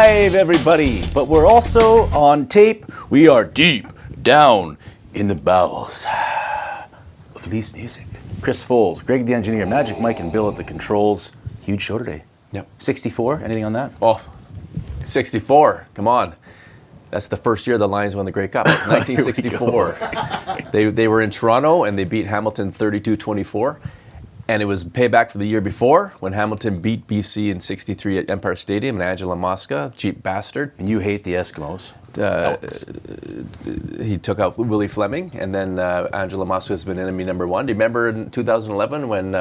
live, everybody, but we're also on tape. We are deep down in the bowels of Lee's music. Chris Foles, Greg the engineer, Magic Mike and Bill at the controls. Huge show today. Yep. 64, anything on that? Oh, 64, come on. That's the first year the Lions won the Grey Cup, 1964. They were in Toronto and they beat Hamilton 32-24. And it was payback for the year before when Hamilton beat BC in 63 at Empire Stadium and Angela Mosca, cheap bastard. And you hate the Eskimos. He took out Willie Fleming, and then Angela Mosca has been enemy number one. Do you remember in 2011 when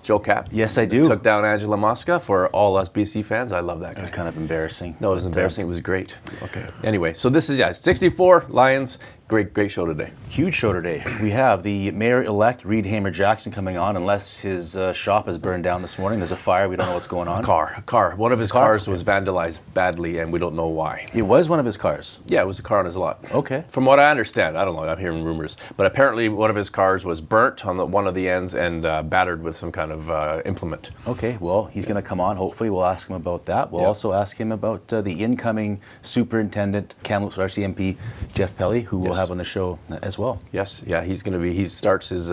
Joe Cap Yes, I do. took down Angela Mosca? For all us BC fans, I love that guy. It was kind of embarrassing. No, it was embarrassing. It was great. Okay. Anyway, so this is 64 Lions. Great show today. Huge show today. We have the mayor-elect, Reid Hamer-Jackson, coming on, unless his shop is burned down this morning. There's a fire. We don't know what's going on. A car. One of his cars was vandalized badly, and we don't know why. It was one of his cars. Yeah, it was a car on his lot. Okay. From what I understand, I don't know, I'm hearing rumors, but apparently one of his cars was burnt on one of the ends and battered with some kind of implement. Okay, well, he's going to come on. Hopefully we'll ask him about that. We'll also ask him about the incoming superintendent, Kamloops RCMP, Jeff Pelley, who we'll have on the show as well. Yes, yeah, he starts his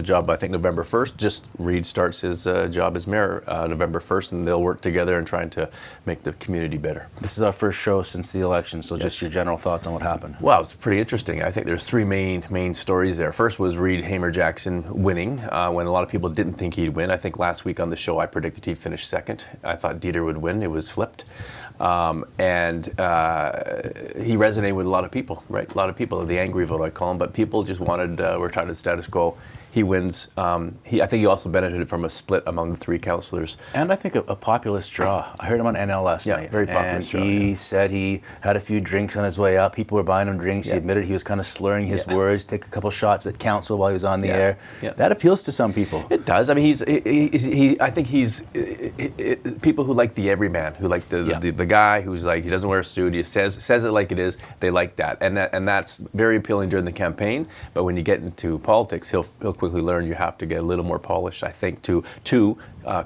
job, I think, November 1st. Reid starts his job as mayor November 1st, and they'll work together in trying to make the community better. This is our first show since the election, so just your general thoughts on what happened. Well, it's pretty interesting. I think there's three main stories there. First was Reid Hamer-Jackson winning when a lot of people didn't think he'd win. I think last week on the show I predicted he'd finish second. I thought Dieter would win. It was flipped. And he resonated with a lot of people, right? A lot of people, the angry vote I call them, but people just were tired of the status quo. He wins. I think he also benefited from a split among the three councillors. And I think a populist draw. I heard him on NL last night. Yeah, very populist draw. And he said he had a few drinks on his way up. People were buying him drinks. He admitted he was kind of slurring his words, take a couple shots at council while he was on the air. Yeah. That appeals to some people. It does. I mean, I think he's people who like the everyman, who like the guy who's like, he doesn't wear a suit, he says it like it is. They like that, and that's very appealing during the campaign. But when you get into politics, he'll quickly learn you have to get a little more polished, I think, to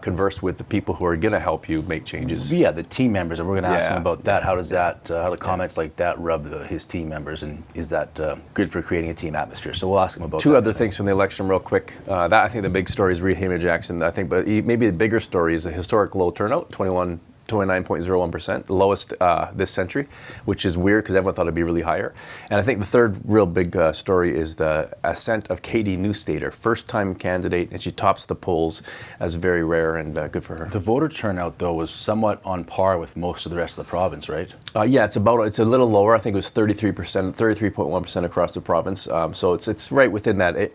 converse with the people who are going to help you make changes. Yeah, the team members, and we're going to ask him about that. How does that, how do comments like that rub his team members, and is that good for creating a team atmosphere? So we'll ask him about Two other things from the election real quick. That I think the big story is Reid Hamer-Jackson, I think, but maybe the bigger story is the historic low turnout, 29.01%, the lowest this century, which is weird because everyone thought it'd be really higher. And I think the third real big story is the ascent of Katie Newstater, first-time candidate, and she tops the polls as very rare and good for her. The voter turnout, though, was somewhat on par with most of the rest of the province, right? Yeah, it's a little lower. I think it was 33.1% across the province. So it's right within that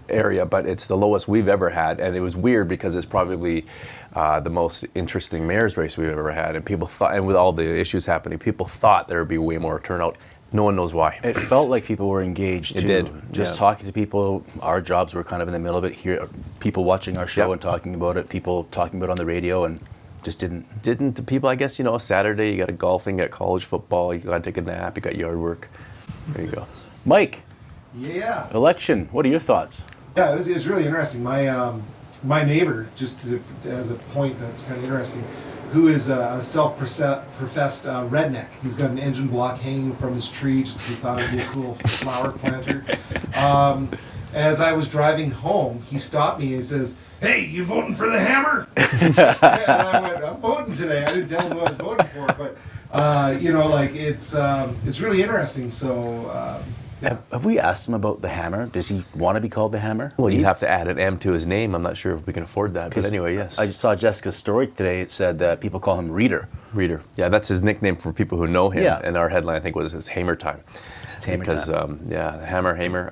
area, but it's the lowest we've ever had, and it was weird because it's probably the most interesting mayor's race we've ever had, and people thought, and with all the issues happening, people thought there would be way more turnout. No one knows why. It felt like people were engaged. It did. Just talking to people. Our jobs were kind of in the middle of it. Here, people watching our show and talking about it. People talking about it on the radio, and just didn't. The people, I guess, Saturday you got a golfing, you got college football, you got to take a nap, you got yard work. There you go. Mike. Yeah. Election. What are your thoughts? Yeah, it was really interesting. My neighbor, as a point that's kind of interesting, who is a self-professed redneck. He's got an engine block hanging from his tree, just he thought it'd be a cool flower planter. As I was driving home, he stopped me and he says, "Hey, you voting for the Hammer?" And I went, "I'm voting today." I didn't tell him who I was voting for, but it's really interesting. So. Have we asked him about the Hammer? Does he want to be called the Hammer? Well, you'd have to add an M to his name. I'm not sure if we can afford that. But anyway, yes. I saw Jessica's story today. It said that people call him Reader. Reader. Yeah, that's his nickname for people who know him. Yeah. And our headline, I think, was his Hamer Time. It's Hamer because, Time. Hamer.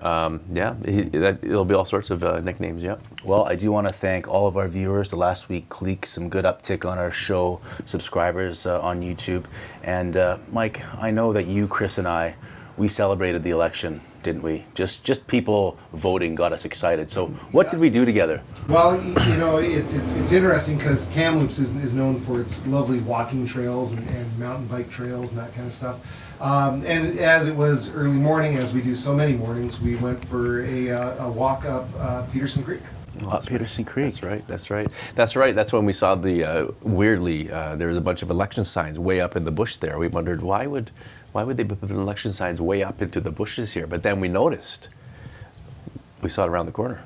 It'll be all sorts of nicknames, yeah. Well, I do want to thank all of our viewers. The last week clicked some good uptick on our show subscribers on YouTube. And Mike, I know that you, Chris, and we celebrated the election, didn't we? Just people voting got us excited. So what did we do together? Well, it's interesting because Kamloops is known for its lovely walking trails and mountain bike trails and that kind of stuff. And as it was early morning, as we do so many mornings, we went for a walk up Peterson Creek. Up Peterson Creek. That's right. That's when we saw the weirdly there was a bunch of election signs way up in the bush there. We wondered why would they put election signs way up into the bushes here? But then we noticed. We saw it around the corner.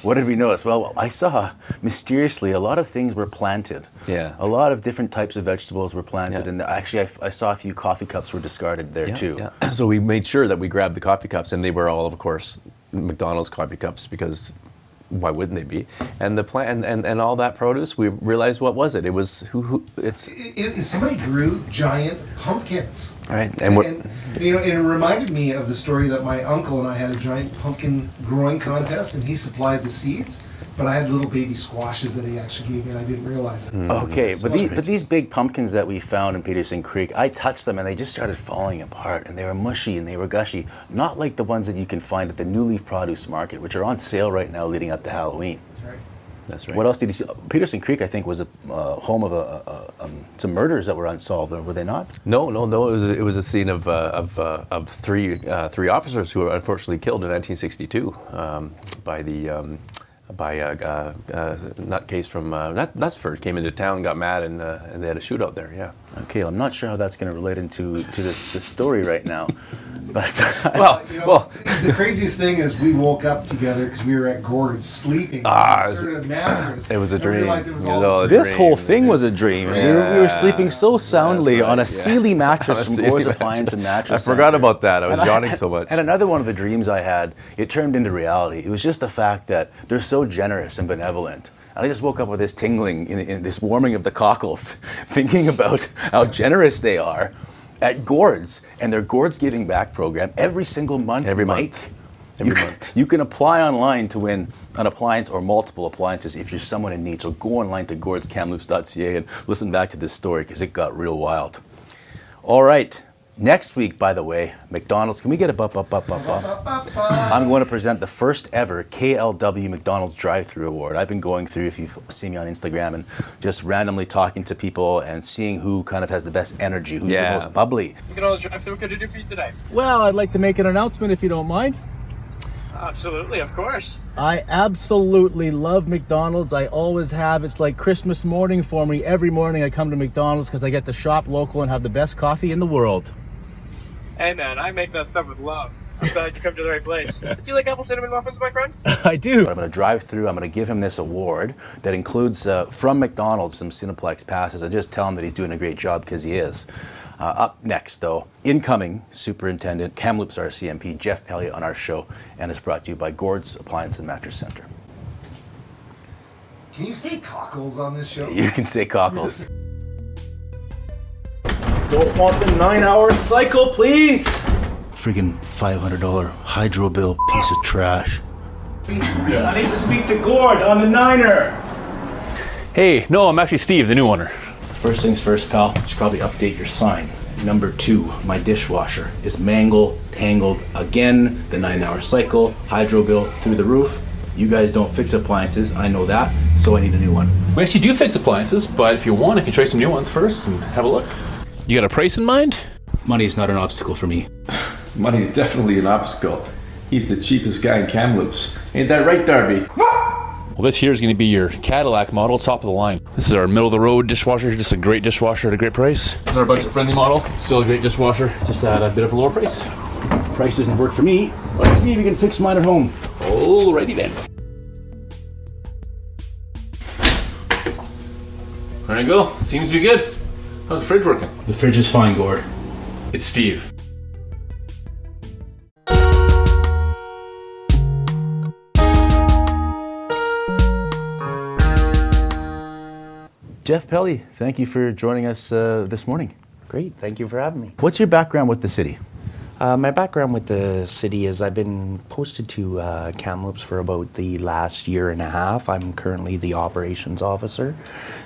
What did we notice? Well, I saw mysteriously a lot of things were planted. Yeah. A lot of different types of vegetables were planted, Yeah. and actually I saw a few coffee cups were discarded there too. Yeah. So we made sure that we grabbed the coffee cups, and they were all, of course, McDonald's coffee cups, because why wouldn't they be? And the plant and all that produce, we realized, what was it? It was Somebody grew giant pumpkins. Right. And it reminded me of the story that my uncle and I had a giant pumpkin growing contest, and he supplied the seeds, but I had little baby squashes that he actually gave me, and I didn't realize it. Okay, but these big pumpkins that we found in Peterson Creek, I touched them and they just started falling apart, and they were mushy and they were gushy, not like the ones that you can find at the New Leaf Produce Market, which are on sale right now leading up to Halloween. That's right. What else did you see? Peterson Creek, I think, was a home of some murders that were unsolved, were they not? No. It was a scene of three officers who were unfortunately killed in 1962 by a nutcase from Knutsford came into town, got mad, and they had a shootout there. Yeah. Okay, I'm not sure how that's going to relate into this story right now, but the craziest thing is we woke up together because we were at Gord sleeping on a sort of mattress. It was a dream. This whole thing was a dream. We were sleeping so soundly on a Sealy mattress from Gord's Appliance and Mattress. I forgot about that. I was yawning so much. And another one of the dreams I had, it turned into reality. It was just the fact that they're so generous and benevolent. And I just woke up with this tingling, in this warming of the cockles, thinking about how generous they are at Gord's and their Gord's Giving Back program every single month. Every month. You can apply online to win an appliance or multiple appliances if you're someone in need. So go online to gordskamloops.ca and listen back to this story because it got real wild. All right. Next week, by the way, McDonald's, can we get a bop? I'm going to present the first ever KLW McDonald's drive-thru award. I've been going through, if you've seen me on Instagram, and just randomly talking to people and seeing who kind of has the best energy, who's the most bubbly. McDonald's drive-thru, what can I do for you today? Well, I'd like to make an announcement if you don't mind. Absolutely, of course. I absolutely love McDonald's. I always have. It's like Christmas morning for me. Every morning I come to McDonald's because I get to shop local and have the best coffee in the world. Hey man, I make that stuff with love. I'm glad you come to the right place. Do you like apple cinnamon muffins, my friend? I do. I'm going to drive through. I'm going to give him this award that includes, from McDonald's, some Cineplex passes. I just tell him that he's doing a great job because he is. Up next, though, incoming Superintendent, Kamloops RCMP, Jeff Pelley on our show, and is brought to you by Gord's Appliance and Mattress Center. Can you say cockles on this show? You can say cockles. Don't want the 9-hour cycle, please. Freaking $500 hydro bill, piece of trash. I need to speak to Gord on the Niner. Hey, no, I'm actually Steve, the new owner. First things first, pal. You should probably update your sign. Number 2, my dishwasher is tangled again. The 9-hour cycle, hydro bill through the roof. You guys don't fix appliances, I know that, so I need a new one. We actually do fix appliances, but if you want, I can try some new ones first and have a look. You got a price in mind? Money's not an obstacle for me. Money's definitely an obstacle. He's the cheapest guy in Kamloops. Ain't that right, Darby? Well, this here is going to be your Cadillac model, top of the line. This is our middle-of-the-road dishwasher, just a great dishwasher at a great price. This is our budget-friendly model, still a great dishwasher, just at a bit of a lower price. Price doesn't work for me. Let's see if we can fix mine at home. Alrighty then. There you go, seems to be good. How's the fridge working? The fridge is fine, Gord. It's Steve. Jeff Pelley, thank you for joining us this morning. Great, thank you for having me. What's your background with the city? My background with the city is I've been posted to Kamloops for about the last year and a half. I'm currently the operations officer,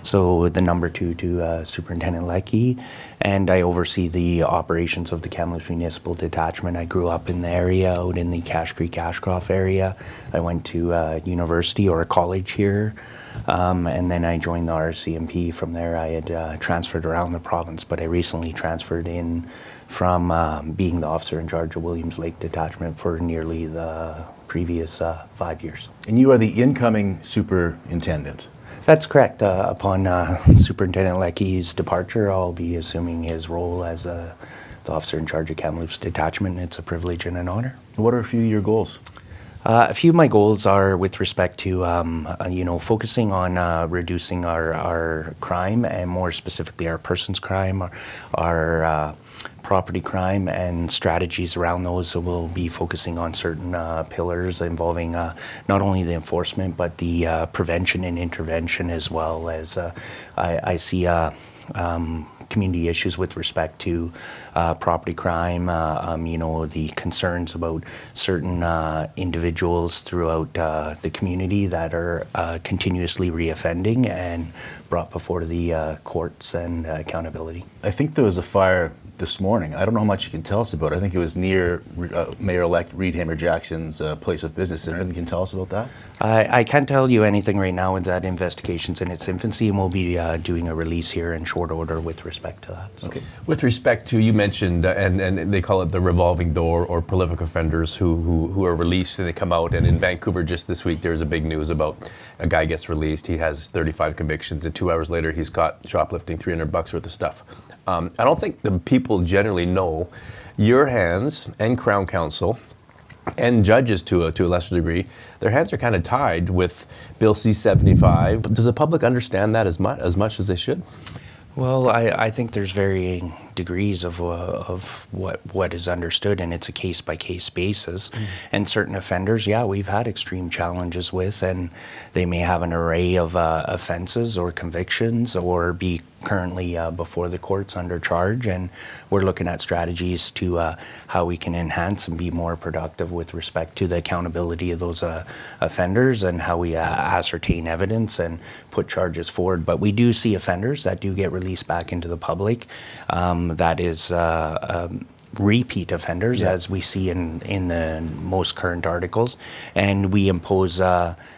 so the number 2 to Superintendent Leckie, and I oversee the operations of the Kamloops Municipal Detachment. I grew up in the area, out in the Cache Creek, Ashcroft area. I went to university or a college here. And then I joined the RCMP. From there, I had transferred around the province, but I recently transferred in from being the officer in charge of Williams Lake Detachment for nearly the previous 5 years. And you are the incoming superintendent. That's correct. Upon Superintendent Leckie's departure, I'll be assuming his role as the officer in charge of Kamloops Detachment. It's a privilege and an honor. What are a few of your goals? A few of my goals are with respect to, focusing on reducing our crime, and more specifically our persons crime, our property crime, and strategies around those. So we'll be focusing on certain pillars involving not only the enforcement, but the prevention and intervention, as well as I see community issues with respect to property crime, the concerns about certain individuals throughout the community that are continuously reoffending and brought before the courts and accountability. I think there was a fire this morning. I don't know how much you can tell us about it. I think it was near Mayor-elect Reid Hamer-Jackson's place of business. Is there anything you can tell us about that? I can't tell you anything right now with that. Investigation's in its infancy, and we'll be doing a release here in short order with respect to that. So. Okay. With respect to, you mentioned, and they call it the revolving door, or prolific offenders who are released and they come out. And in Vancouver just this week, there's a big news about a guy gets released. He has 35 convictions, and 2 hours later, he's caught shoplifting $300 worth of stuff. I don't think the people generally know your hands, and Crown Council and judges to a lesser degree, their hands are kind of tied with Bill C-75. Does the public understand that as much as they should? Well, I think there's varying degrees of what is understood, and it's a case-by-case basis. And certain offenders, we've had extreme challenges with, and they may have an array of offenses or convictions, or be currently before the courts under charge, and we're looking at strategies to how we can enhance and be more productive with respect to the accountability of those offenders, and how we ascertain evidence and put charges forward. But we do see offenders that do get released back into the public. That is repeat offenders, as we see in the most current articles, and we impose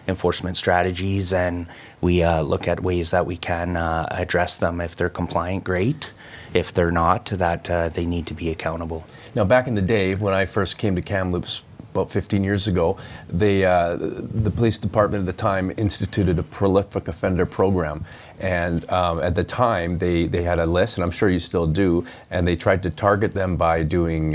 enforcement strategies, and we look at ways that we can address them. If they're compliant, great. If they're not, that they need to be accountable. Now, back in the day when I first came to Kamloops about 15 years ago, the police department at the time instituted a prolific offender program. And at the time, they had a list, and I'm sure you still do, and they tried to target them by doing,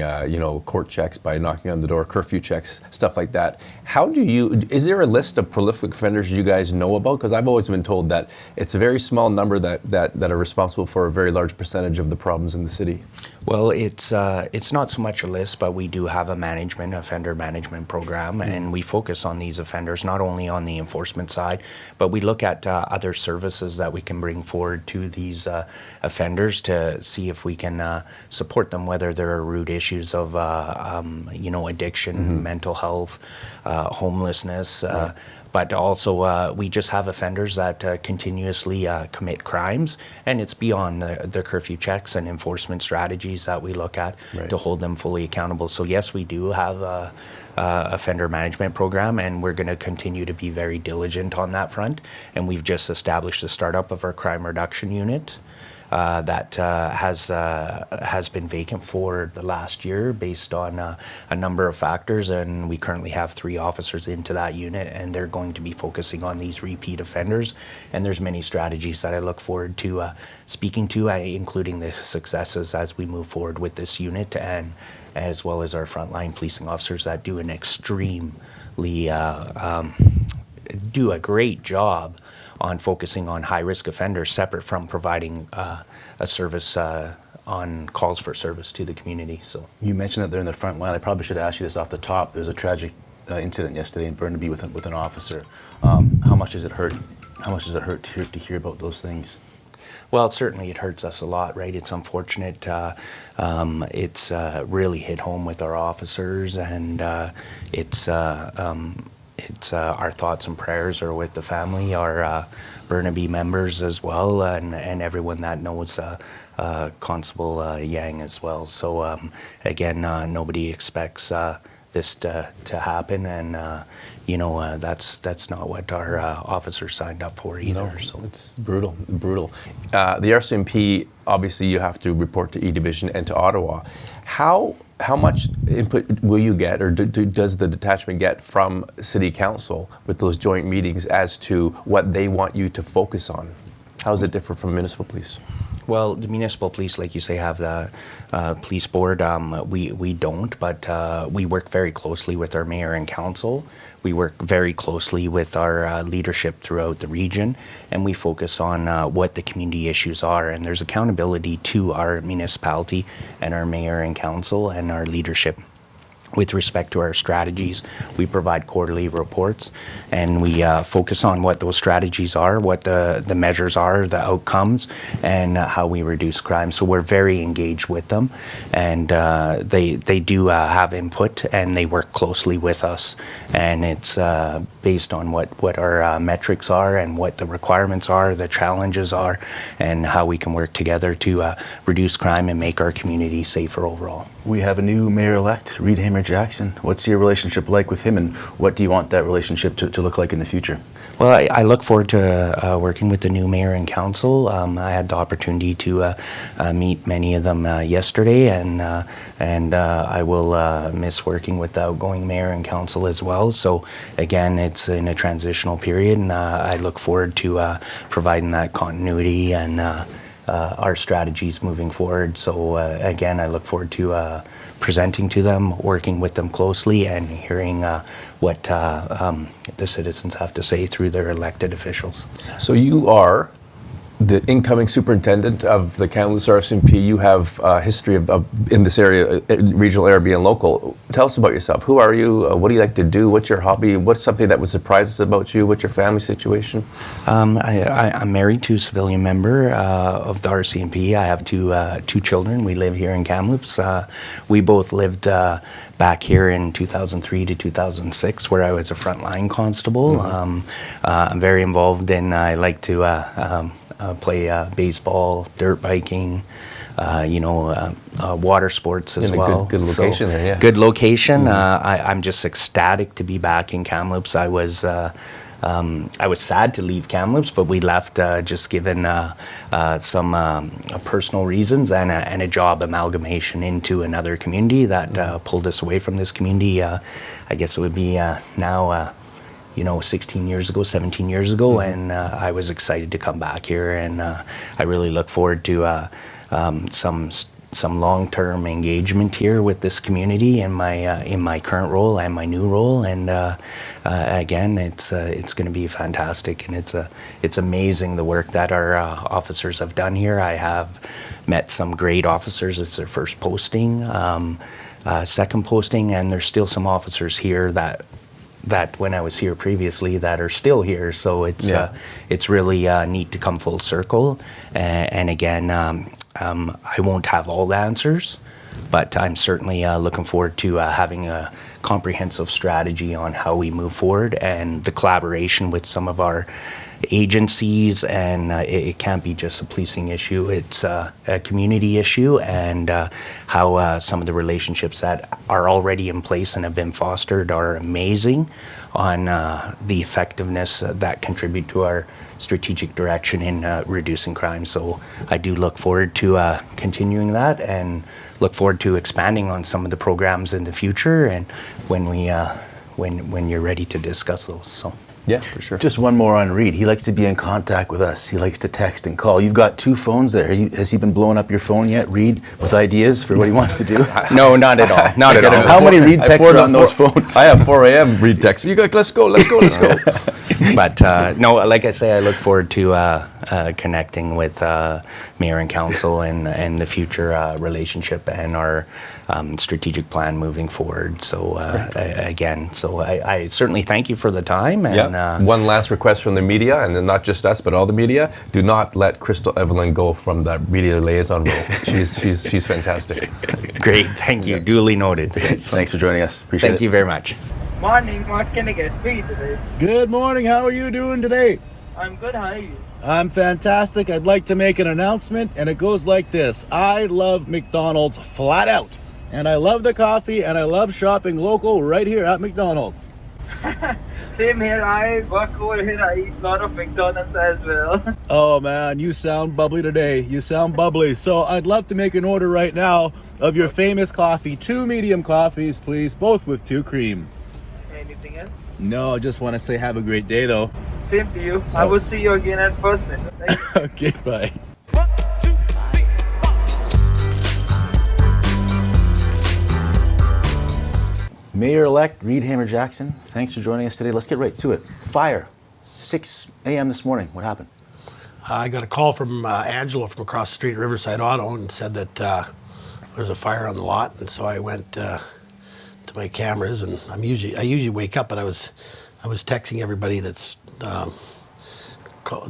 court checks, by knocking on the door, curfew checks, stuff like that. Is there a list of prolific offenders you guys know about? Because I've always been told that it's a very small number that are responsible for a very large percentage of the problems in the city. Well, it's not so much a list, but we do have a offender management program, and we focus on these offenders, not only on the enforcement side, but we look at other services that we can bring forward to these offenders to see if we can support them, whether there are root issues of addiction, mental health, homelessness. Right. But also, we just have offenders that continuously commit crimes, and it's beyond the curfew checks and enforcement strategies that we look at to hold them fully accountable. So yes, we do have a offender management program, and we're going to continue to be very diligent on that front. And we've just established the startup of our crime reduction unit. That has been vacant for the last year based on a number of factors, and we currently have 3 officers into that unit, and they're going to be focusing on these repeat offenders. And there's many strategies that I look forward to speaking to, including the successes as we move forward with this unit, and as well as our frontline policing officers that do do a great job on focusing on high-risk offenders, separate from providing a service on calls for service to the community. So you mentioned that they're in the front line. I probably should ask you this off the top. There was a tragic incident yesterday in Burnaby with an officer. How much does it hurt? How much does it hurt to hear about those things? Well, certainly it hurts us a lot, right? It's unfortunate. It's really hit home with our officers, and it's our thoughts and prayers are with the family, our Burnaby members as well, and everyone that knows Constable Yang as well. So again, nobody expects this to happen, and that's not what our officers signed up for either. No, so it's brutal. The RCMP, obviously, you have to report to E Division and to Ottawa. How How much input will you get, or does the detachment get from City Council with those joint meetings as to what they want you to focus on? How does it differ from municipal police? Well, the municipal police, like you say, have the police board. We don't, but we work very closely with our mayor and council. We work very closely with our leadership throughout the region, and we focus on what the community issues are. And there's accountability to our municipality and our mayor and council and our leadership. With respect to our strategies, we provide quarterly reports, and we focus on what those strategies are, what the measures are, the outcomes, and how we reduce crime. So we're very engaged with them, and they do have input, and they work closely with us. And it's based on what our metrics are and what the requirements are, the challenges are, and how we can work together to reduce crime and make our community safer overall. We have a new mayor-elect, Reid Hamer-Jackson. What's your relationship like with him, and what do you want that relationship to look like in the future? Well, I look forward to working with the new mayor and council. I had the opportunity to meet many of them yesterday, and I will miss working with the outgoing mayor and council as well. So again, it's in a transitional period, and I look forward to providing that continuity and our strategies moving forward. So again, I look forward to presenting to them, working with them closely, and hearing what the citizens have to say through their elected officials. So you are the incoming superintendent of the Kamloops RCMP. You have a history of in this area, regional area, being local. Tell us about yourself. Who are you? What do you like to do? What's your hobby? What's something that would surprise us about you? What's your family situation? I'm married to a civilian member of the RCMP. I have two children. We live here in Kamloops. We both lived back here in 2003 to 2006, where I was a frontline constable. Mm-hmm. I'm very involved in. I like to play baseball, dirt biking, water sports as well. Good location there, yeah. Good location. Mm-hmm. I'm just ecstatic to be back in Kamloops. I was sad to leave Kamloops, but we left just given some personal reasons and a job amalgamation into another community that pulled us away from this community. I guess it would be now 16 years ago, 17 years ago, mm-hmm. and I was excited to come back here, and I really look forward to some long-term engagement here with this community in my current role and my new role, and again, it's going to be fantastic, and it's amazing the work that our officers have done here. I have met some great officers. It's their first posting, second posting, and there's still some officers here that when I was here previously that are still here. So it's really neat to come full circle. And again, I won't have all the answers, but I'm certainly looking forward to having a comprehensive strategy on how we move forward, and the collaboration with some of our agencies, and it can't be just a policing issue, it's a community issue, and how some of the relationships that are already in place and have been fostered are amazing on the effectiveness that contribute to our strategic direction in reducing crime. So I do look forward to continuing that, and look forward to expanding on some of the programs in the future, and when you're ready to discuss those. So. Yeah, for sure. Just one more on Reid. He likes to be in contact with us. He likes to text and call. You've got two phones there. Has he been blowing up your phone yet, Reid, with ideas for what he wants to do? No, not at all. Not at all. How many Reid texts are on those phones? I have 4 a.m. Reid texts. You go, let's go. But no, like I say, I look forward to connecting with Mayor and Council and the future relationship and our strategic plan moving forward. So again, I certainly thank you for the time. And one last request from the media, and then not just us, but all the media: do not let Crystal Evelyn go from that media liaison role. She's fantastic. Great, thank you. Duly noted. Thanks for joining us. Appreciate it. Thank you very much. Morning, what can I get for you today? Good morning, how are you doing today? I'm good, how are you? I'm fantastic. I'd like to make an announcement, and it goes like this. I love McDonald's flat out, and I love the coffee, and I love shopping local right here at McDonald's. Same here. I work over here. I eat a lot of McDonald's as well. Oh man, you sound bubbly today. You sound bubbly. So I'd love to make an order right now of your famous coffee. 2 medium coffees, please, both with 2 cream. Anything else? No, I just want to say have a great day though. Same to you. I will see you again at first minute. Okay, bye. Mayor-elect Reid Hamer-Jackson, thanks for joining us today. Let's get right to it. Fire, 6 a.m. this morning. What happened? I got a call from Angelo from across the street at Riverside Auto and said that there's a fire on the lot, and so I went to my cameras, and I usually wake up, but I was texting everybody that's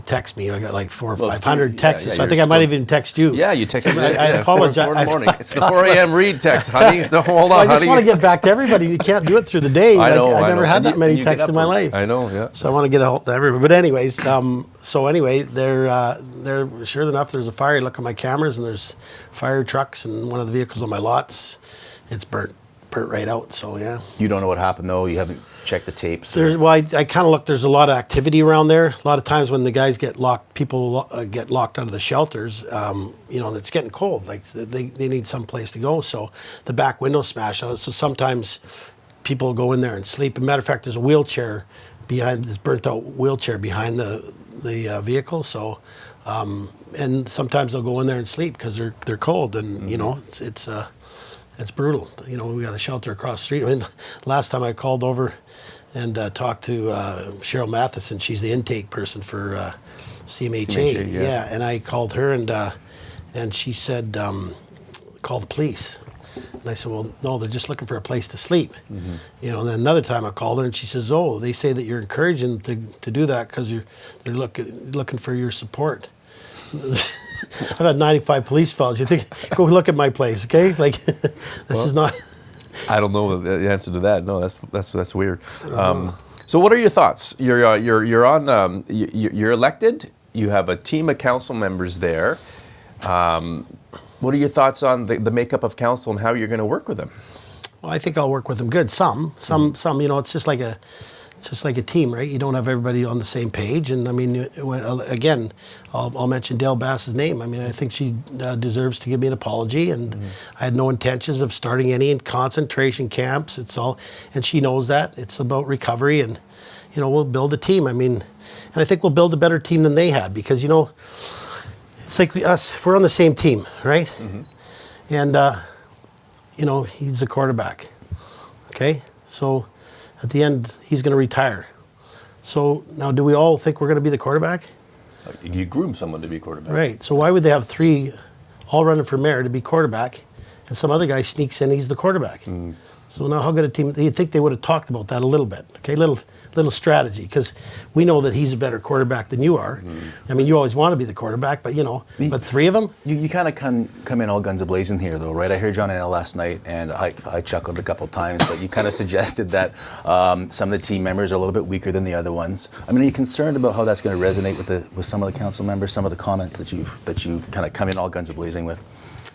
text me. I got like 400 or 500 texts, so I think I might even text you. Yeah, you texted me. I apologize. 4 in the morning. It's the 4 a.m. Reid text, honey. Hold on, well, I just want to get back to everybody. You can't do it through the day. I know. I've never had that many texts in my life. I know. Yeah. So I want to get a hold of everybody. But anyways, so anyway, they're sure enough. There's a fire. I look at my cameras, and there's fire trucks, and one of the vehicles on my lots, it's burnt right out. So yeah. You don't know what happened though. You haven't checked the tapes. Well, I kind of look. There's a lot of activity around there. A lot of times when the guys get locked, people get locked out of the shelters. It's getting cold. Like they need some place to go. So the back window smashed out. So sometimes people go in there and sleep. As a matter of fact, there's a wheelchair behind this burnt out wheelchair behind the vehicle. So and sometimes they'll go in there and sleep because they're cold, and it's brutal. We got a shelter across the street. I mean, last time I called over and talked to Cheryl Matheson. She's the intake person for CMHA. Yeah, and I called her, and she said, call the police. And I said, well, no, they're just looking for a place to sleep. Mm-hmm. And then another time I called her, and she says, oh, they say that you're encouraging them to do that because they're looking for your support. I've had 95 police files. You think, go look at my place, okay? Like, this is not. I don't know the answer to that. No, that's weird. So, what are your thoughts? You're on. You're elected. You have a team of council members there. What are your thoughts on the makeup of council and how you're going to work with them? Well, I think I'll work with them good. Some. It's just like a team, right? You don't have everybody on the same page. And I mean, again, I'll mention Dale Bass's name. I mean, I think she deserves to give me an apology. And I had no intentions of starting any concentration camps. And she knows that. It's about recovery, and we'll build a team. I mean, and I think we'll build a better team than they had, because it's like we're on the same team, right? Mm-hmm. And he's the quarterback. Okay, so. At the end, he's going to retire. So now, do we all think we're going to be the quarterback? You groom someone to be quarterback. Right. So why would they have 3 all running for mayor to be quarterback, and some other guy sneaks in, he's the quarterback? Mm. So now, how good a team? You'd think they would have talked about that a little bit. Okay, little strategy, because we know that he's a better quarterback than you are. Mm. I mean, you always want to be the quarterback, but but 3 of them. You kind of come in all guns a-blazing here, though, right? I heard John L last night, and I chuckled a couple times, but you kind of suggested that some of the team members are a little bit weaker than the other ones. I mean, are you concerned about how that's going to resonate with some of the council members, some of the comments that you kind of come in all guns a-blazing with?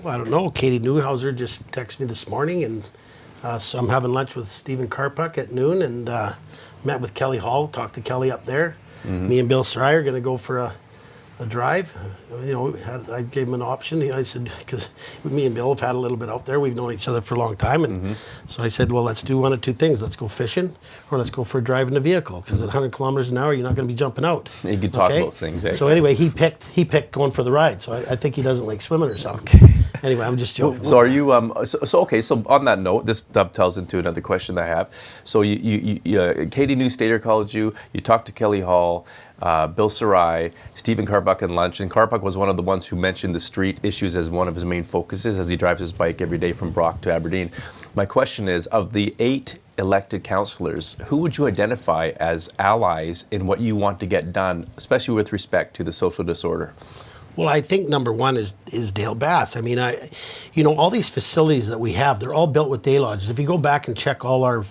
Well, I don't know. Katie Newhouser just texted me this morning, and so I'm having lunch with Stephen Karpuk at noon, and met with Kelly Hall, talked to Kelly up there. Mm-hmm. Me and Bill Sarai are going to go for a drive. I gave him an option. I said, because me and Bill have had a little bit out there. We've known each other for a long time. And so I said, well, let's do one of 2 things. Let's go fishing, or let's go for a drive in a vehicle. Because at 100 kilometers an hour, you're not going to be jumping out. You could talk about things. So anyway, he picked going for the ride. So I think he doesn't like swimming or something. Okay. Anyway, I'm just joking. So are you? So on that note, this dovetails into another question I have. So Katie New Stater called you. You talked to Kelly Hall, Bill Sarai, Stephen Karpuk at lunch, and Karpuk was one of the ones who mentioned the street issues as one of his main focuses as he drives his bike every day from Brock to Aberdeen. My question is, of the 8 elected councillors, who would you identify as allies in what you want to get done, especially with respect to the social disorder? Well, I think number 1 is Dale Bass. I mean, all these facilities that we have, they're all built with day lodges. If you go back and check all our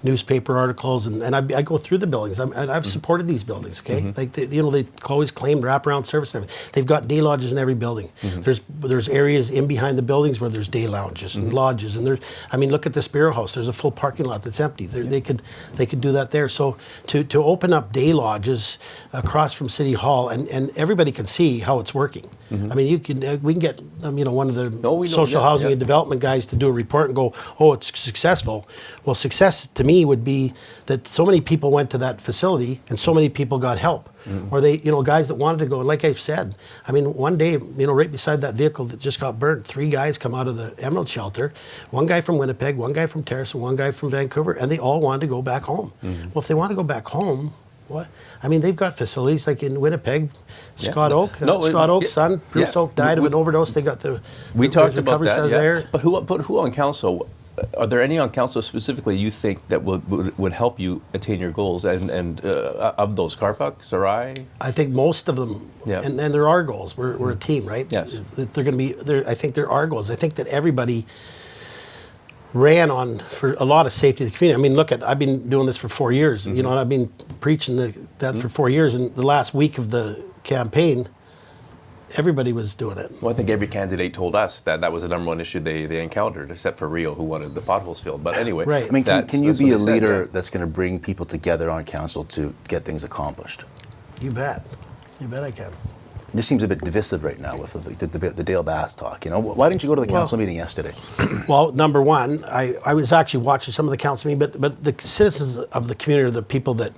newspaper articles, and I go through the buildings. I've supported these buildings, okay? Like, they always claim wraparound service and everything. They've got day lodges in every building. There's areas in behind the buildings where there's day lounges and lodges, and look at the Spiro House. There's a full parking lot that's empty. They could do that there. So to open up day lodges across from City Hall, and everybody can see how it's working. I mean, we can get one of the social housing and development guys to do a report and go, oh, it's successful. Well, success to me would be that so many people went to that facility and so many people got help. Or they, guys that wanted to go. And like I've said, I mean, one day, right beside that vehicle that just got burnt, 3 guys come out of the Emerald Shelter, 1 guy from Winnipeg, 1 guy from Terrace, and 1 guy from Vancouver, and they all wanted to go back home. Well, if they want to go back home, what? I mean, they've got facilities like in Winnipeg, Scott Oak. Scott Oak's son, Bruce Oak, died of an overdose. They got we talked about that. There. But who on council? Are there any on council specifically you think that would help you attain your goals? And of those, Karpak, Sarai? I think most of them, and there are goals. We're a team, right? Yes. They're going to be there. I think there are goals. I think that everybody ran on for a lot of safety of the community. I mean, I've been doing this for 4 years, and I've been preaching that for 4 years. And the last week of the campaign, everybody was doing it. Well, I think every candidate told us that was the number one issue they encountered, except for Rio, who wanted the potholes filled. But anyway, right. I mean, can you be a leader that's going to bring people together on council to get things accomplished? You bet. You bet I can. It just seems a bit divisive right now with the Dale Bass talk. Why didn't you go to the council meeting yesterday? Well, number one, I was actually watching some of the council meeting, but the citizens of the community are the people that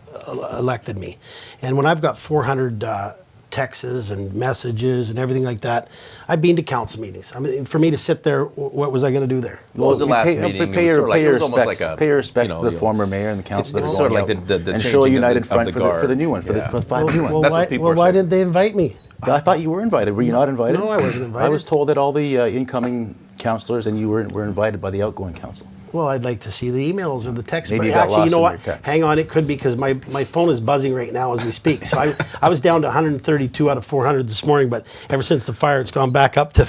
elected me. And when I've got 400 texts and messages and everything like that, I've been to council meetings. I mean, for me to sit there, what was I going to do there? Well, it was the last meeting. Pay your respects to the former mayor and the council. It's sort of like the and show a united of front the for the new one, for the 5 new ones. That's what people are why saying. didn't they invite me? I thought you were invited. Were you not invited? No, I wasn't invited. I was told that all the incoming councillors and you were invited by the outgoing council. Well, I'd like to see the emails or the text. Maybe but you got actually, lost you know in what? your text. Hang on, it could be because my phone is buzzing right now as we speak. So I was down to 132 out of 400 this morning, but ever since the fire, it's gone back up to.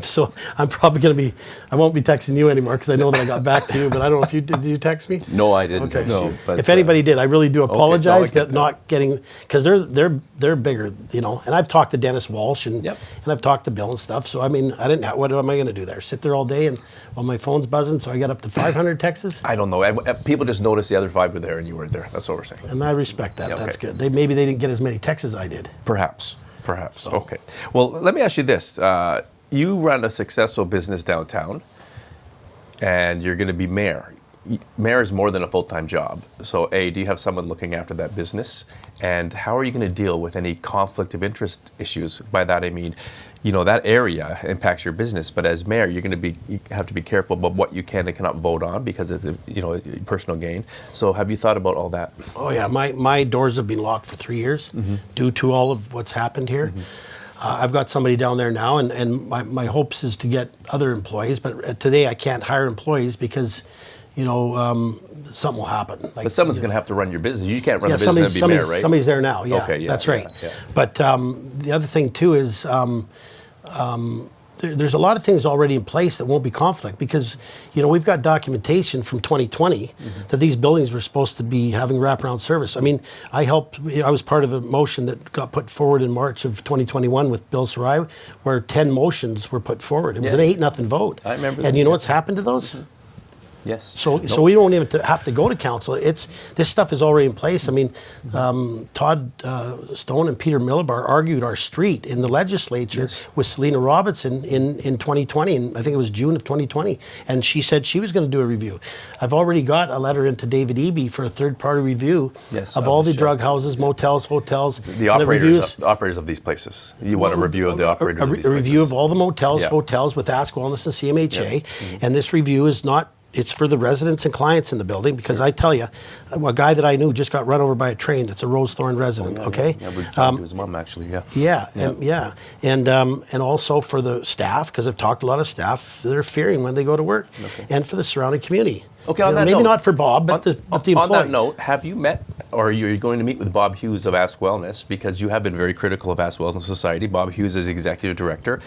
So I'm probably going to be. I won't be texting you anymore because I know that I got back to you. But I don't know if you did. Did you text me? No, I didn't text you. But, if anybody did, I really do apologize that not getting because they're bigger, And I've talked to Dennis Walsh and I've talked to Bill and stuff. So I mean, I didn't. What am I going to do there? Sit there all day and while my phone's buzzing? So I got up to 500 texts. I don't know. People just noticed the other 5 were there and you weren't there. That's what we're saying. And I respect that. Yeah, okay. That's good. Maybe they didn't get as many texts as I did. Perhaps. Okay. Well, let me ask you this. You run a successful business downtown and you're going to be mayor. Mayor is more than a full-time job. So, A, do you have someone looking after that business? And how are you going to deal with any conflict of interest issues? By that I mean, that area impacts your business, but as mayor, you have to be careful about what you can and cannot vote on because of personal gain. So have you thought about all that? Oh yeah, my doors have been locked for 3 years due to all of what's happened here. I've got somebody down there now, and my hopes is to get other employees, but today I can't hire employees because something will happen. But someone's going to have to run your business. You can't run the business and be mayor, right? Somebody's there now, yeah. Okay, yeah, that's right. Yeah. But the other thing too is there's a lot of things already in place that won't be conflict because, we've got documentation from 2020 that these buildings were supposed to be having wraparound service. I mean, I was part of a motion that got put forward in March of 2021 with Bill Sarai where 10 motions were put forward. It was an 8-0 vote. I remember And that, you know what's happened to those? Yes. So we don't even have to go to council. This stuff is already in place. I mean, Todd Stone and Peter Millibar argued our street in the legislature with Selena Robinson in 2020, and I think it was June of 2020. And she said she was going to do a review. I've already got a letter into David Eby for a third-party review of all the drug houses, motels, hotels. The operators of these places. You want a review of the operators of these places. A review of all the motels, hotels with Ask Wellness and CMHA. And this review is not. It's for the residents and clients in the building because I tell you, a guy that I knew just got run over by a train that's a Rosethorn resident, okay? Yeah, we talked to his mom, actually, And also for the staff, because I've talked to a lot of staff, they're fearing when they go to work, and for the surrounding community. Okay, on that maybe note, not for Bob, but the employees. On that note, have you met, or are you going to meet with Bob Hughes of Ask Wellness? Because you have been very critical of Ask Wellness Society. Bob Hughes is executive director.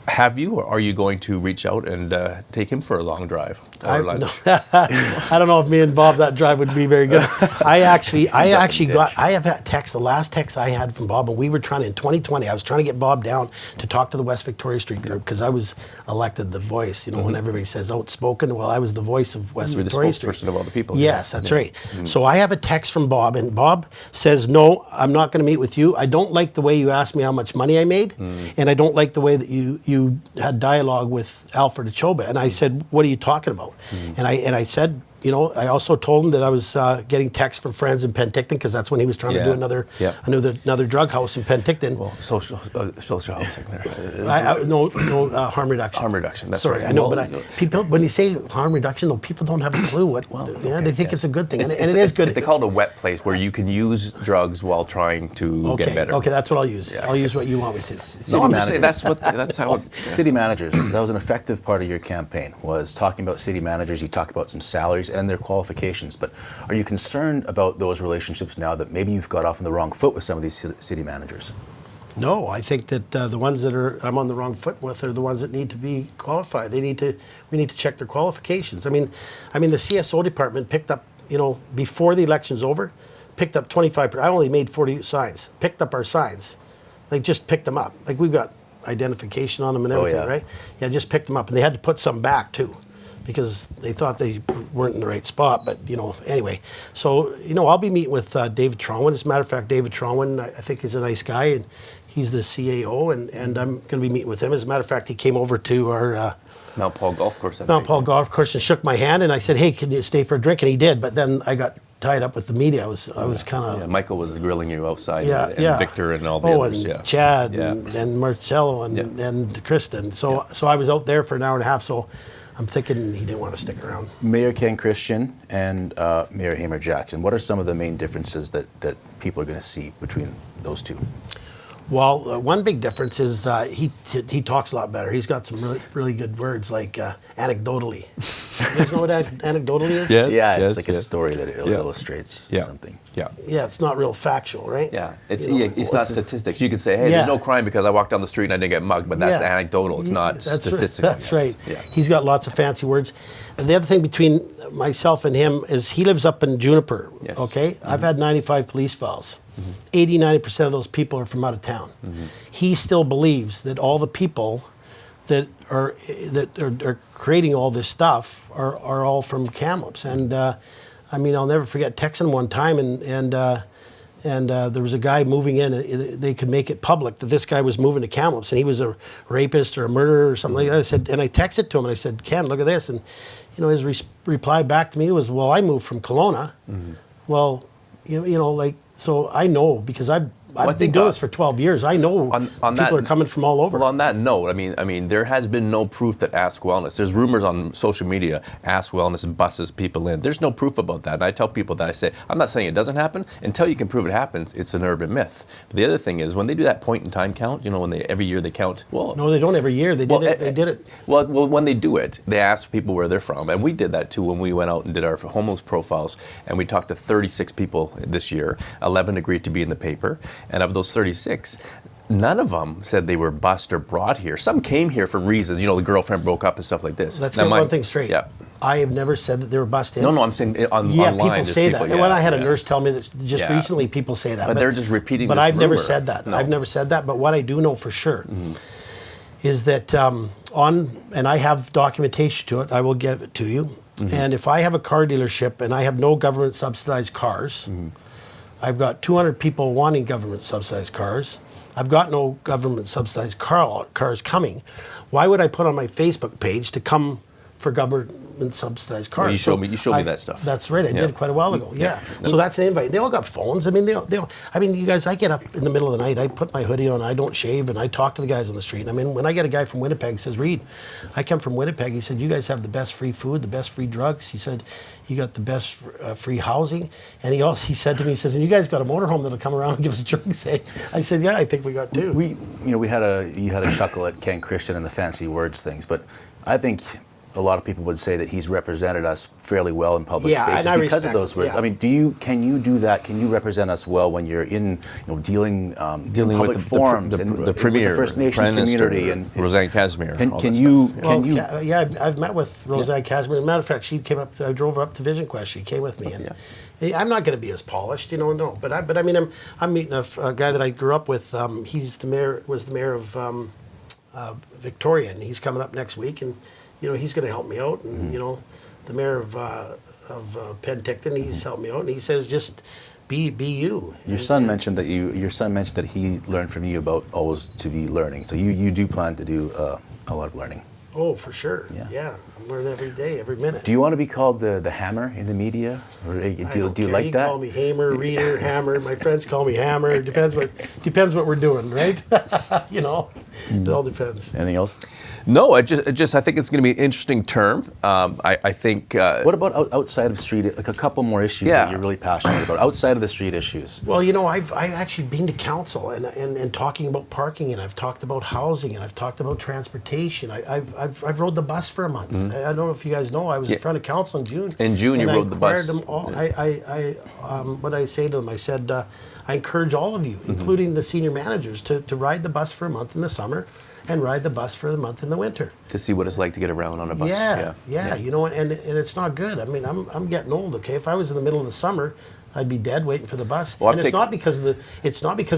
Have you, or are you going to reach out and take him for a long drive? or lunch? I don't know if me and Bob, that drive would be very good. I actually got, I have had text, the last text I had from Bob, and we were trying, in 2020, I was trying to get Bob down to talk to the West Victoria Street group, because I was elected the voice, when everybody says outspoken, well, I was the voice of West Victoria Street. The spokesperson of all the people. Yes, that's right. So I have a text from Bob, and Bob says, no, I'm not going to meet with you. I don't like the way you asked me how much money I made, and I don't like the way that you had dialogue with Alfred Achoba. And I said, what are you talking about? And I said, I also told him that I was getting texts from friends in Penticton, because that's when he was trying to do another drug house in Penticton. Well, social housing there. Harm reduction. Harm reduction. That's Sorry, right. I know, but people, when you say harm reduction, though, people don't have a clue what. They think it's a good thing, and it is good. They call it a wet place, where you can use drugs while trying to get better. Okay, that's what I'll use. I'll use what you want me to. No, I'm just saying that's how. City managers. That was an effective part of your campaign. Was talking about city managers. You talk about some salaries and their qualifications, but are you concerned about those relationships now that maybe you've got off on the wrong foot with some of these city managers? No, I think that the ones that I'm on the wrong foot with are the ones that need to be qualified. We need to check their qualifications. I mean, the CSO department picked up, before the election's over, picked up 25%. I only made 40 signs. Picked up our signs, just picked them up. We've got identification on them and everything, right? Yeah, just picked them up, and they had to put some back too, because they thought they weren't in the right spot. But, anyway. So, I'll be meeting with David Tromwin. As a matter of fact, David Tromwin, I think, is a nice guy, and he's the CAO, and I'm going to be meeting with him. As a matter of fact, he came over to our Mount Paul Golf Course. Mount Paul Golf Course and shook my hand, and I said, hey, can you stay for a drink? And he did, but then I got tied up with the media. I was kind of... Yeah, Michael was grilling you outside, and Victor and all the others. And Chad and Marcello and Kristen. So I was out there for an hour and a half, so I'm thinking he didn't want to stick around. Mayor Ken Christian and Mayor Hamer-Jackson, what are some of the main differences that people are going to see between those two? Well, one big difference is he talks a lot better. He's got some really good words, like anecdotally. You know what anecdotally is? It's like a story that illustrates something. Yeah, it's not real factual, right? Yeah, it's not statistics. You could say, hey, there's no crime because I walked down the street and I didn't get mugged, but that's anecdotal. It's not statistical. That's right. Yeah. He's got lots of fancy words. And the other thing between myself and him is he lives up in Juniper, okay? I've had 95 police files. 80-90% of those people are from out of town. He still believes that all the people that are creating all this stuff are all from Kamloops. And I'll never forget texting him one time, and there was a guy moving in. They could make it public that this guy was moving to Kamloops, and he was a rapist or a murderer or something like that. I said, and I texted to him, and I said, Ken, look at this. And his reply back to me was, well, I moved from Kelowna. Well, so I know, because I've been doing this for 12 years. I know people are coming from all over. Well, on that note, I mean, there has been no proof that Ask Wellness. There's rumors on social media, Ask Wellness buses people in. There's no proof about that. And I tell people that, I say, I'm not saying it doesn't happen. Until you can prove it happens, it's an urban myth. But the other thing is, when they do that point in time count, when every year they count. Well, no, they don't every year. They did it. Well, when they do it, they ask people where they're from, and we did that too when we went out and did our homeless profiles, and we talked to 36 people this year. 11 agreed to be in the paper, and of those 36. None of them said they were bussed or brought here. Some came here for reasons, the girlfriend broke up and stuff like this. Let's get one thing straight. Yeah. I have never said that they were bussed in. No, I'm saying online. People say that. And when I had a nurse tell me that just recently, people say that. But they're just repeating this But I've never rumor. said that. No. I've never said that. But what I do know for sure is that and I have documentation to it, I will give it to you. And if I have a car dealership and I have no government subsidized cars, I've got 200 people wanting government subsidized cars. I've got no government subsidized cars coming. Why would I put on my Facebook page to come for government subsidized cars? Well, you showed me that stuff. That's right. I did quite a while ago. Yeah. So that's an invite. They all got phones. You guys, I get up in the middle of the night. I put my hoodie on. I don't shave, and I talk to the guys on the street. When I get a guy from Winnipeg says, Reid, I come from Winnipeg. He said, you guys have the best free food, the best free drugs. He said, you got the best free housing. And he said to me, he says, and you guys got a motorhome that'll come around and give us drugs. I said, yeah, I think we got two. You had a chuckle at Ken Christian and the fancy words things, but I think a lot of people would say that he's represented us fairly well in public Yeah, spaces and I because of respect those it, words. yeah. I mean, can you do that? Can you represent us well when you're in, dealing with public forums and the premier, with the First Nations Prime Minister, community and Roseanne Casimir. all Can that you stuff. can you Yeah, I've met with Roseanne Casimir. Matter of fact, she came up. I drove her up to Vision Quest. She came with me, and I'm not going to be as polished, no. But I mean, I'm meeting a guy that I grew up with. Was the mayor of Victoria, and he's coming up next week, and he's going to help me out, and the mayor of Penticton, he's helped me out, and he says just be you. Your son mentioned that he learned from you about always to be learning. So you do plan to do a lot of learning. Oh, for sure. Yeah. I'm learning every day, every minute. Do you want to be called the Hammer in the media, or do you like you that? Call me Hamer, Reader, Hammer. My friends call me Hammer. It depends what we're doing, right? It all depends. Anything else? No, I think it's going to be an interesting term. I think. What about outside of street? Like a couple more issues that you're really passionate about outside of the street issues. Well, I've actually been to council and talking about parking, and I've talked about housing, and I've talked about transportation. I've rode the bus for a month. I don't know if you guys know. I was in front of council in June. In June, you rode the bus. Them all. What I say to them, I said, I encourage all of you, including the senior managers, to ride the bus for a month in the summer. And ride the bus for a month in the winter to see what it's like to get around on a bus. Yeah. And it's not good. I mean, I'm getting old. Okay, if I was in the middle of the summer, I'd be dead waiting for the bus. Well, and it's not because of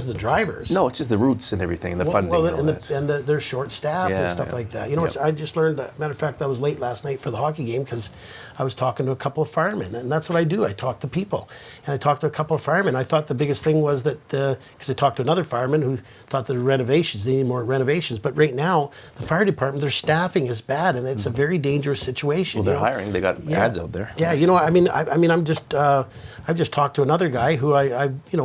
the drivers. No, it's just the routes and everything, and the funding. And they're short staffed and stuff like that. I just learned. Matter of fact, I was late last night for the hockey game because I was talking to a couple of firemen, and that's what I do. I talk to people, and I talked to a couple of firemen. I thought the biggest thing was that because I talked to another fireman who thought the renovations, they need more renovations. But right now, the fire department, their staffing is bad, and it's a very dangerous situation. Well, they're hiring. They got ads out there. Yeah, I've just talked to another guy who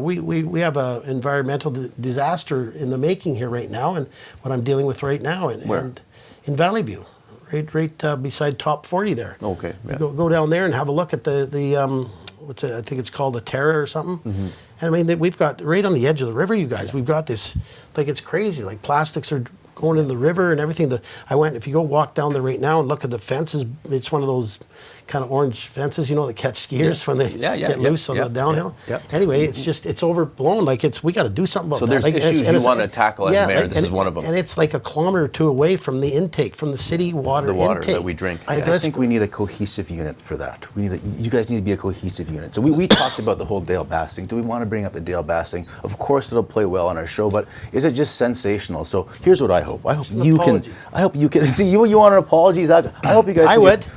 we have an environmental disaster in the making here right now, and what I'm dealing with right now, and in Valley View, right beside Top 40 there. Okay. Yeah. Go down there and have a look at the I think it's called a Terra or something. Mm-hmm. And I mean, we've got right on the edge of the river, you guys. We've got this, like it's crazy. Like plastics are going into the river and everything. If you go walk down there right now and look at the fences, it's one of those kind of orange fences, that catch skiers when they get loose on the downhill. Anyway, it's overblown. Like we got to do something about that. So there's issues you want to tackle as mayor. This is one of them. And it's like a kilometer or two away from the intake, from the city water the water intake. that we drink. I think we need a cohesive unit for that. You guys need to be a cohesive unit. So we talked about the whole Dale Bassing. Do we want to bring up the Dale Bassing? Of course, it'll play well on our show, but is it just sensational? So here's what I hope. I hope you can. See, you want an apology? I hope you guys.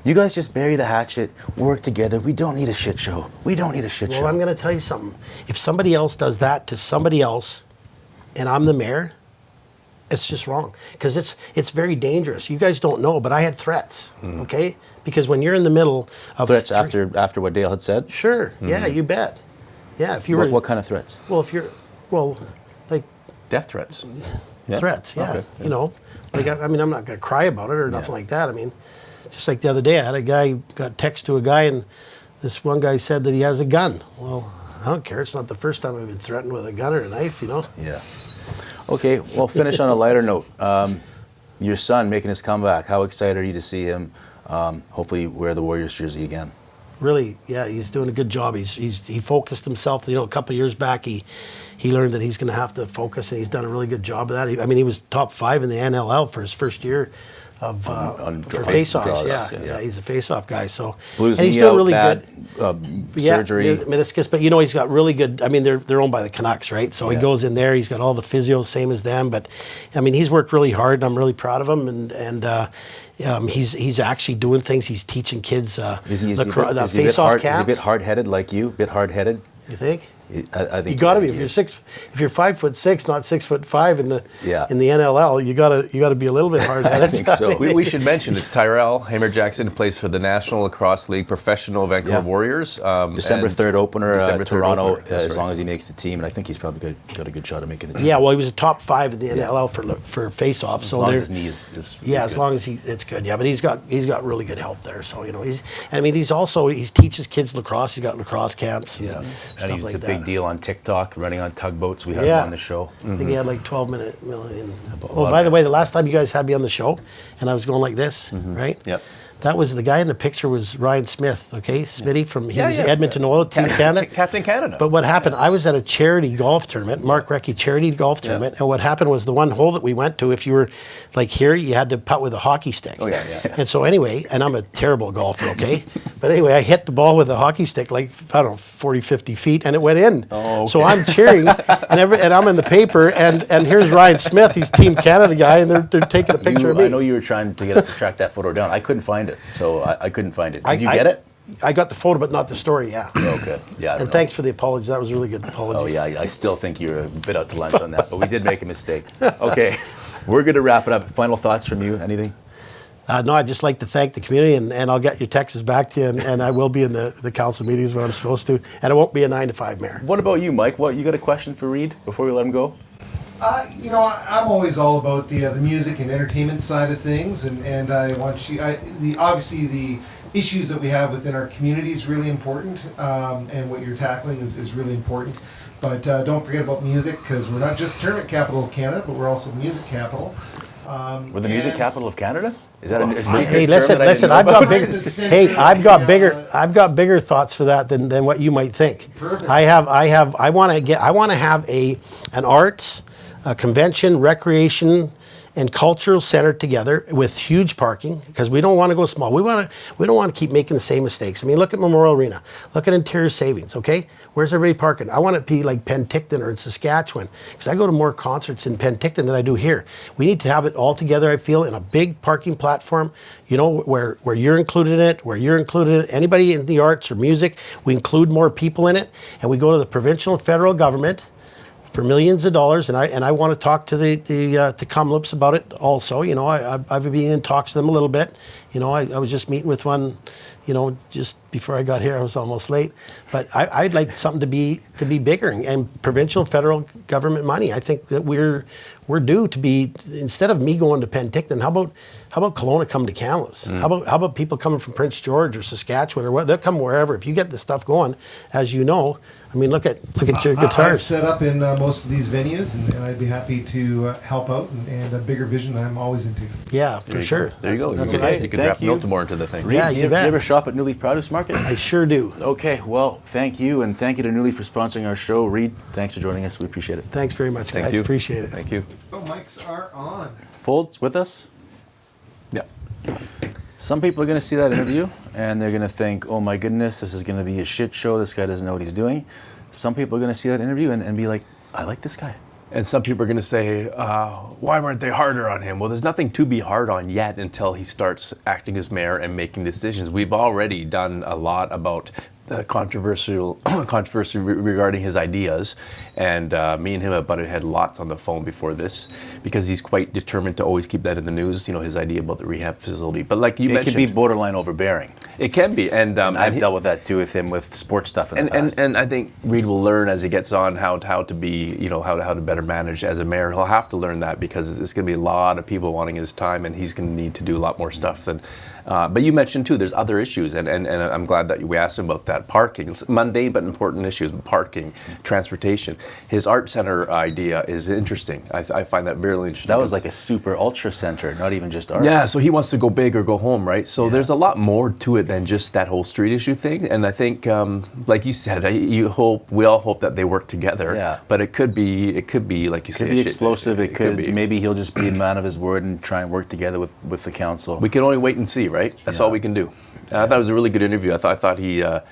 You guys just bury the hatchet, work together. We don't need a shit show. Well, I'm going to tell you something. If somebody else does that to somebody else, and I'm the mayor, it's just wrong. Because it's very dangerous. You guys don't know, but I had threats, okay? Because when you're in the middle of... Threats after what Dale had said? Sure. Yeah, you bet. Yeah, if you were... What kind of threats? Well, like... Death threats. Threats, yeah. Okay. I'm not going to cry about it or nothing like that. I mean... Just like the other day, I had a guy got text to a guy, and this one guy said that he has a gun. Well, I don't care. It's not the first time I've been threatened with a gun or a knife, Yeah. Okay, well, finish on a lighter note. Your son making his comeback. How excited are you to see him hopefully wear the Warriors jersey again? Really, yeah, he's doing a good job. He focused himself. A couple of years back, he learned that he's going to have to focus, and he's done a really good job of that. He was top 5 in the NLL for his first year. For face-offs, yeah, he's a face-off guy. So Blues and he's doing really bad, good. Surgery, meniscus, but he's got really good. I mean, they're owned by the Canucks, right? So he goes in there. He's got all the physios, same as them. But I mean, he's worked really hard, and I'm really proud of him. And he's actually doing things. He's teaching kids face-off camps. Is he a bit hard-headed like you? Bit hard-headed? You think? I think you got to be. If you're 5'6", not 6'5" in the NLL, you got to be a little bit hard-headed. I think so. we should mention it's Tyrell Hamer-Jackson, who plays for the National Lacrosse League professional Vancouver Warriors. December 3rd opener, Toronto, as right. long as he makes the team, and I think he's probably got a good shot of making the team. Yeah, well, he was a top 5 in the NLL for face-off. As long as his knee is as long as it's good. Yeah, but he's got really good help there. So he's teaches kids lacrosse. He's got lacrosse camps. And stuff he's like a that. big big deal on TikTok, running on tugboats. We had him Yeah. on the show. I think he had like 12 million. Oh, by the way, the last time you guys had me on the show, and I was going like this, right? Yep. That was the guy in the picture was Ryan Smith, okay? Smitty from he Yeah, was yeah. Edmonton Oil Team Canada. Captain Canada. But what happened, I was at a charity golf tournament, Mark Recchi charity golf tournament, and what happened was the one hole that we went to, if you were like here, you had to putt with a hockey stick. Oh, yeah. And so anyway, and I'm a terrible golfer, okay? But anyway, I hit the ball with a hockey stick like, I don't know, 40, 50 feet, and it went in. Oh, okay. So I'm cheering, and I'm in the paper, and here's Ryan Smith, he's Team Canada guy, and they're taking a picture of me. I know you were trying to get us to track that photo down. I couldn't find it, so I couldn't find it. Did you get it? I got the photo, but not the story, yeah. Oh, good. Yeah. I don't And know. thanks for the apology. That was a really good apology. Oh, yeah. I still think you're a bit out to lunch on that, but we did make a mistake. Okay. We're going to wrap it up. Final thoughts from you? Anything? No, I'd just like to thank the community, and I'll get your texts back to you, and I will be in the council meetings when I'm supposed to, and it won't be a 9 to 5 mayor. What about you, Mike? You got a question for Reid before we let him go? I'm always all about the music and entertainment side of things, and I want you. Obviously the issues that we have within our community is really important, and what you're tackling is really important. But don't forget about music, because we're not just tournament capital of Canada, but we're also music capital. We're the music capital of Canada? Is that a secret Hey, term listen, that I didn't know I've got about? bigger. Hey, I've got bigger thoughts for that than what you might think. Perfect. I want to have an arts, a convention, recreation, and cultural center together with huge parking, because we don't want to go small. We don't want to keep making the same mistakes. I mean, look at Memorial Arena. Look at Interior Savings, okay? Where's everybody parking? I want it to be like Penticton or in Saskatchewan, because I go to more concerts in Penticton than I do here. We need to have it all together, I feel, in a big parking platform, you know, where you're included in it, anybody in the arts or music, we include more people in it, and we go to the provincial and federal government for millions of dollars, and I want to talk to the Kamloops about it also. You know, I've been in talks to them a little bit. You know, I was just meeting with one, you know, just before I got here. I was almost late, but I'd like something to be bigger, and provincial and federal government money. I think that we're due to be, instead of me going to Penticton, how about Kelowna come to Kamloops? How about people coming from Prince George or Saskatchewan or what? They'll come wherever. If you get this stuff going, as you know, I mean, look at your I've guitars. set up in most of these venues, and I'd be happy to help out, and a bigger vision I'm always into. Yeah, for sure. There you go. That's You what I can think. draft you. Milton more into the thing. Reid, Yeah, you bet. You ever shop at New Leaf Produce Market? I sure do. Okay, well, thank you, and thank you to New Leaf for sponsoring our show. Reid, thanks for joining us. We appreciate it. Thanks very much, Thank guys. you. Appreciate it. Thank you. Oh, mics are on. Folds with us? Yeah. Some people are going to see that interview, and they're going to think, oh my goodness, this is going to be a shit show. This guy doesn't know what he's doing. Some people are going to see that interview and be like, I like this guy. And some people are going to say, why weren't they harder on him? Well, there's nothing to be hard on yet until he starts acting as mayor and making decisions. We've already done a lot about the controversy regarding his ideas, and me and him have butted head lots on the phone before this, because he's quite determined to always keep that in the news, you know, his idea about the rehab facility. But like you mentioned, It can be borderline overbearing. it can be, and I've dealt with that too with him with sports stuff in the past. and I think Reid will learn as he gets on how to be, you know, how to better manage as a mayor. He'll have to learn that, because there's going to be a lot of people wanting his time, and he's going to need to do a lot more stuff than. But you mentioned too, there's other issues, and I'm glad that we asked him about that. Parking, it's mundane but important issues. Parking, transportation. His art center idea is interesting. I find that really interesting. That was like a super ultra center, not even just arts. Yeah, so he wants to go big or go home, right? So there's a lot more to it than just that whole street issue thing. And I think, like you said, we all hope that they work together. Yeah. But it could be like you said, It could be explosive. It could be. Maybe he'll just be a man of his word and try and work together with the council. We can only wait and see, right? That's all we can do. And I thought it was a really good interview. I thought he a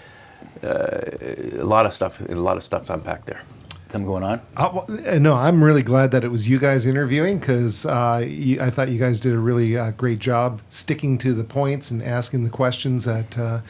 lot of stuff to unpack there. Something going on? No, I'm really glad that it was you guys interviewing, because I thought you guys did a really great job sticking to the points and asking the questions that are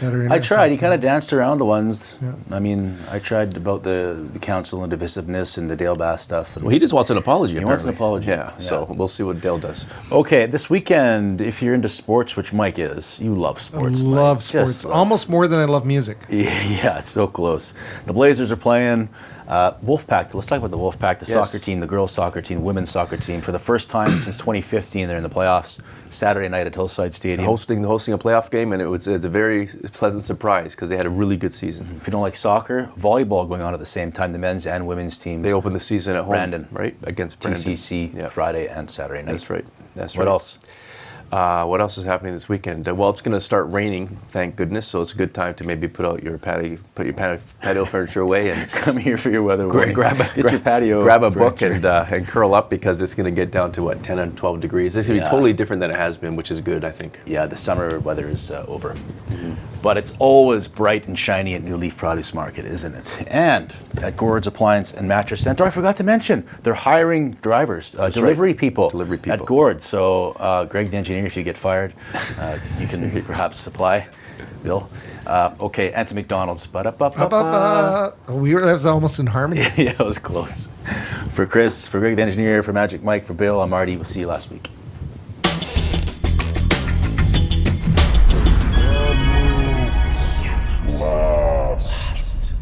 interesting. I tried. He kind of danced around the ones. Yeah. I mean, I tried about the council and divisiveness and the Dale Bass stuff. Well, he just wants an apology. He wants an apparently. apology. Yeah, so we'll see what Dale does. Okay, this weekend, if you're into sports, which Mike is, you love sports. I Mike. love sports Just almost more than I love music. Yeah, it's so close. The Blazers are playing. Wolfpack, let's talk about the Wolfpack, the Yes. soccer team, the girls' soccer team, the women's soccer team. For the first time since 2015, they're in the playoffs. Saturday night at Hillside Stadium. Hosting a playoff game, and it's a very pleasant surprise because they had a really good season. If you don't like soccer, volleyball going on at the same time, the men's and women's teams. They opened the season at home, Brandon, right? Against Brandon. TCC, Yeah. Friday and Saturday night. That's right. That's What right. else? What else is happening this weekend? Well, it's going to start raining, thank goodness. So it's a good time to maybe put your patio furniture away and Come here for your weather warning. grab your patio. grab a book furniture. and curl up because it's going to get down to what 10 and 12 degrees. It's going to be totally different than it has been, which is good, I think. Yeah, the summer weather is over. But it's always bright and shiny at New Leaf Produce Market, isn't it? And at Gord's Appliance and Mattress Center, I forgot to mention, they're hiring drivers, delivery people at Gord. So Greg the engineer, if you get fired, you can perhaps supply Bill. Okay, and to McDonald's. That was almost in harmony. Yeah, it was close. For Chris, for Greg the engineer, for Magic Mike, for Bill, I'm Marty. We'll see you last week. Last.